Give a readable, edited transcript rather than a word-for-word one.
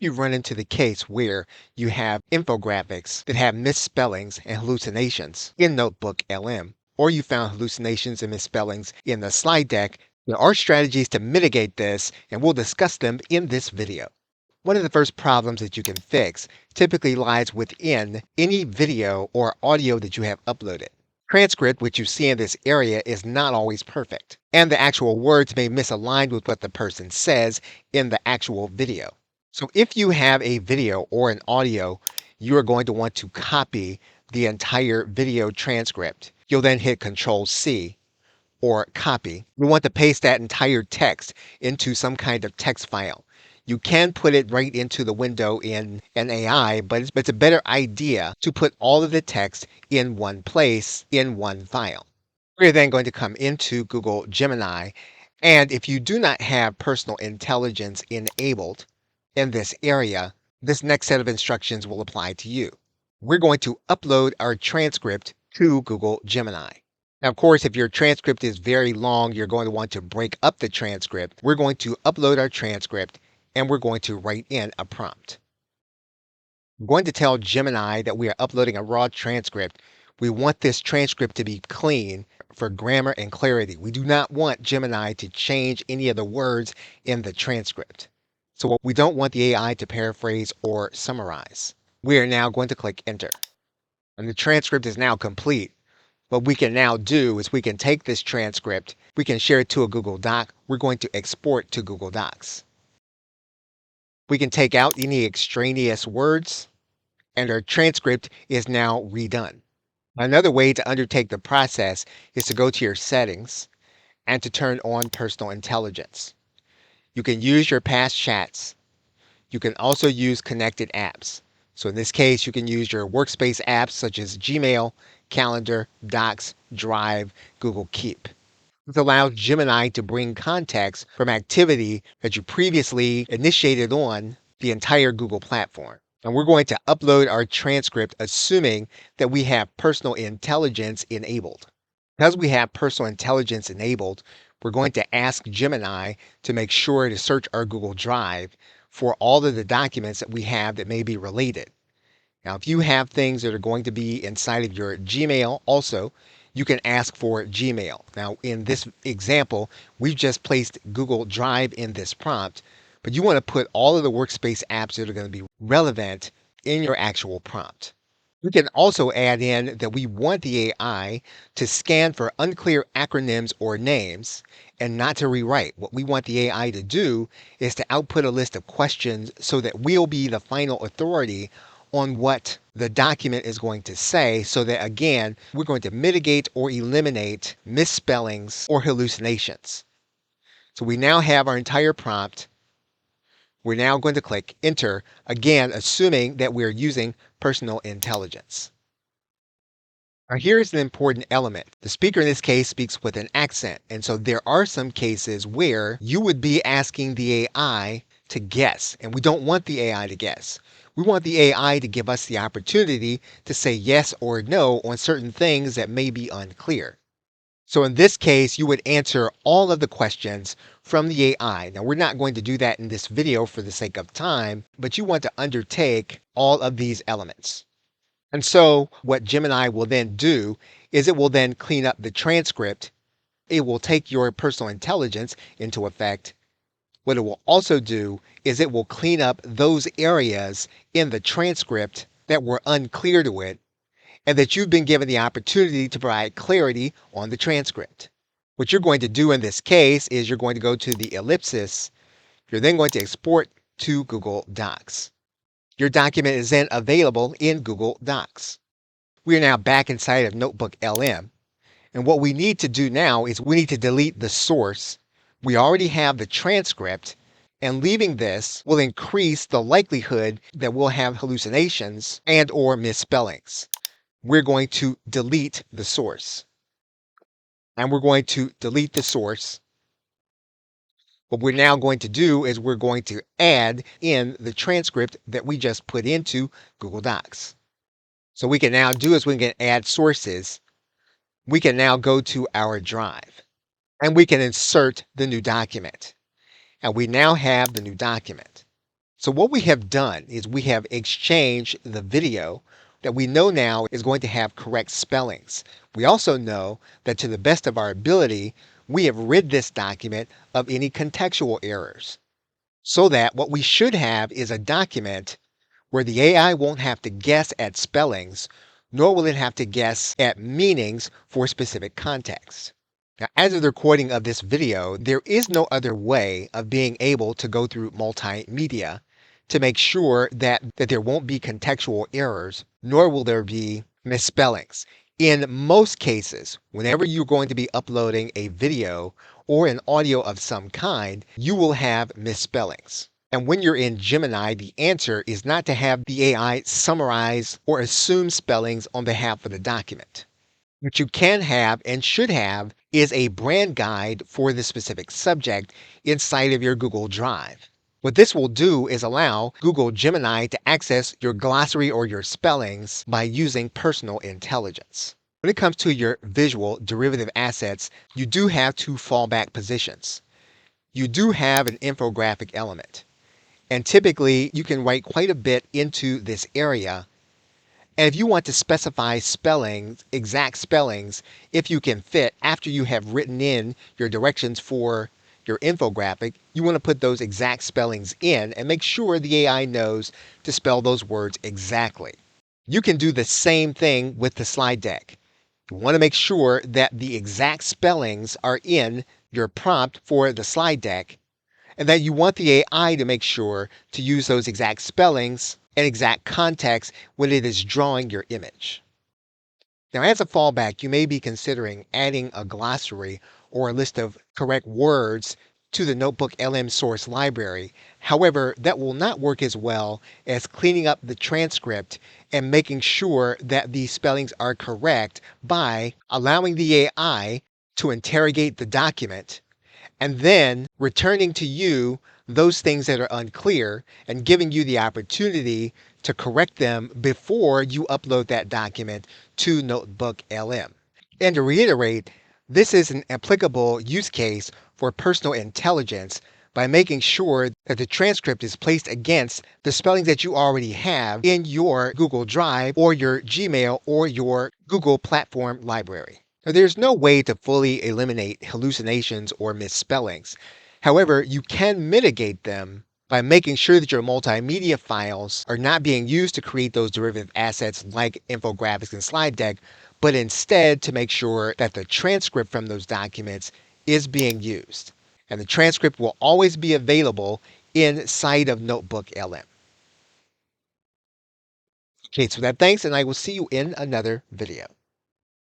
You run into the case where you have infographics that have misspellings and hallucinations in NotebookLM, or you found hallucinations and misspellings in the slide deck. There are strategies to mitigate this, and we'll discuss them in this video. One of the first problems that you can fix typically lies within any video or audio that you have uploaded. Transcript, which you see in this area, is not always perfect, and the actual words may misalign with what the person says in the actual video. So if you have a video or an audio, you are going to want to copy the entire video transcript. You'll then hit Control C or copy. We want to paste that entire text into some kind of text file. You can put it right into the window in an AI, but it's a better idea to put all of the text in one place, in one file. We're then going to come into Google Gemini, and if you do not have personal intelligence enabled in this area, this next set of instructions will apply to you. We're going to upload our transcript to Google Gemini. Now, of course, if your transcript is very long, you're going to want to break up the transcript. We're going to upload our transcript and we're going to write in a prompt. I'm going to tell Gemini that we are uploading a raw transcript. We want this transcript to be clean for grammar and clarity. We do not want Gemini to change any of the words in the transcript. So we don't want the AI to paraphrase or summarize. We are now going to click enter. And the transcript is now complete. What we can now do is we can take this transcript, we can share it to a Google Doc. We're going to export to Google Docs. We can take out any extraneous words, and our transcript is now redone. Another way to undertake the process is to go to your settings and to turn on personal intelligence. You can use your past chats. You can also use connected apps. So in this case, you can use your workspace apps such as Gmail, Calendar, Docs, Drive, Google Keep. This allows Gemini to bring context from activity that you previously initiated on the entire Google platform. And we're going to upload our transcript assuming that we have personal intelligence enabled. Because we have personal intelligence enabled, we're going to ask Gemini to make sure to search our Google Drive for all of the documents that we have that may be related. Now, if you have things that are going to be inside of your Gmail also, you can ask for Gmail. Now, in this example, we've just placed Google Drive in this prompt, but you want to put all of the workspace apps that are going to be relevant in your actual prompt. You can also add in that we want the AI to scan for unclear acronyms or names and not to rewrite. What we want the AI to do is to output a list of questions so that we'll be the final authority on what the document is going to say, so that again, we're going to mitigate or eliminate misspellings or hallucinations. So we now have our entire prompt. We're now going to click enter, again, assuming that we're using personal intelligence. Now, here's an important element. The speaker in this case speaks with an accent, and so there are some cases where you would be asking the AI to guess, and we don't want the AI to guess. We want the AI to give us the opportunity to say yes or no on certain things that may be unclear. So in this case, you would answer all of the questions from the AI. Now, we're not going to do that in this video for the sake of time, but you want to undertake all of these elements. And so what Gemini will then do is it will then clean up the transcript. It will take your personal intelligence into effect. What it will also do is it will clean up those areas in the transcript that were unclear to it and that you've been given the opportunity to provide clarity on the transcript. What you're going to do in this case is you're going to go to the ellipsis. You're then going to export to Google Docs. Your document is then available in Google Docs. We are now back inside of NotebookLM. And what we need to do now is we need to delete the source. We already have the transcript, and leaving this will increase the likelihood that we'll have hallucinations and or misspellings. We're going to delete the source. And we're going to delete the source. What we're now going to do is we're going to add in the transcript that we just put into Google Docs. So we can now do is we can add sources. We can now go to our drive and we can insert the new document. And we now have the new document. So what we have done is we have exchanged the video that we know now is going to have correct spellings. We also know that to the best of our ability, we have rid this document of any contextual errors. So that what we should have is a document where the AI won't have to guess at spellings, nor will it have to guess at meanings for specific contexts. Now, as of the recording of this video, there is no other way of being able to go through multimedia to make sure that there won't be contextual errors, nor will there be misspellings. In most cases, whenever you're going to be uploading a video or an audio of some kind, you will have misspellings. And when you're in Gemini, the answer is not to have the AI summarize or assume spellings on behalf of the document. What you can have and should have is a brand guide for the specific subject inside of your Google Drive. What this will do is allow Google Gemini to access your glossary or your spellings by using personal intelligence. When it comes to your visual derivative assets, you do have two fallback positions. You do have an infographic element, and typically you can write quite a bit into this area. And if you want to specify spellings, exact spellings, if you can fit after you have written in your directions for your infographic, you want to put those exact spellings in and make sure the AI knows to spell those words exactly. You can do the same thing with the slide deck. You want to make sure that the exact spellings are in your prompt for the slide deck, and that you want the AI to make sure to use those exact spellings and exact context when it is drawing your image. Now, as a fallback, you may be considering adding a glossary or a list of correct words to the NotebookLM source library. However, that will not work as well as cleaning up the transcript and making sure that the spellings are correct by allowing the AI to interrogate the document and then returning to you those things that are unclear and giving you the opportunity to correct them before you upload that document to NotebookLM. And to reiterate, this is an applicable use case for personal intelligence by making sure that the transcript is placed against the spellings that you already have in your Google Drive or your Gmail or your Google Platform library. Now, there's no way to fully eliminate hallucinations or misspellings. However, you can mitigate them by making sure that your multimedia files are not being used to create those derivative assets like infographics and slide deck, but instead to make sure that the transcript from those documents is being used. And the transcript will always be available inside of NotebookLM. Okay, so thanks, and I will see you in another video.